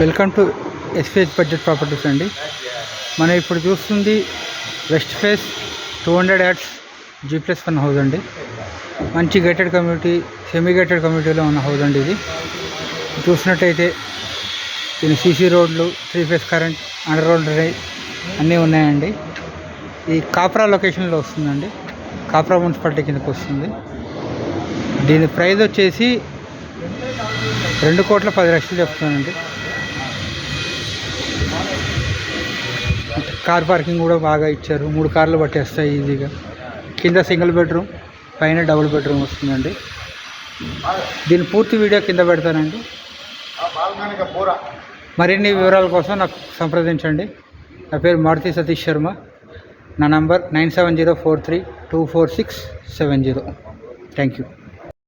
Welcome to SPH budget properties అండి. మనం ఇప్పుడు చూస్తుంది west face 200 yards G+1 house అండి. మంచి గేటెడ్ కమ్యూనిటీ, సెమీ గేటెడ్ కమ్యూనిటీలో ఉన్న హౌస్ అండి. ఇది చూసినట్టయితే దీని సీసీ రోడ్లు, 3 phase current, under ground drainage అన్నీ ఉన్నాయండి. ఈ కాప్రా లొకేషన్లో వస్తుందండి. కాప్రా మున్సిపాలిటీ కిందకు వస్తుంది. దీని ప్రైస్ వచ్చేసి 2,10,00,000 చెప్తున్నానండి. కార్ పార్కింగ్ కూడా బాగా ఇచ్చారు. 3 కార్లు పట్టేస్తాయి ఈజీగా. కింద సింగిల్ బెడ్రూమ్, పైన డబుల్ బెడ్రూమ్ వస్తుందండి. దీని పూర్తి వీడియో కింద పెడతానండి. మరిన్ని వివరాల కోసం నాకు సంప్రదించండి. నా పేరు మారుతి సతీష్ శర్మ. నా నంబర్ 9704324670. Thank you.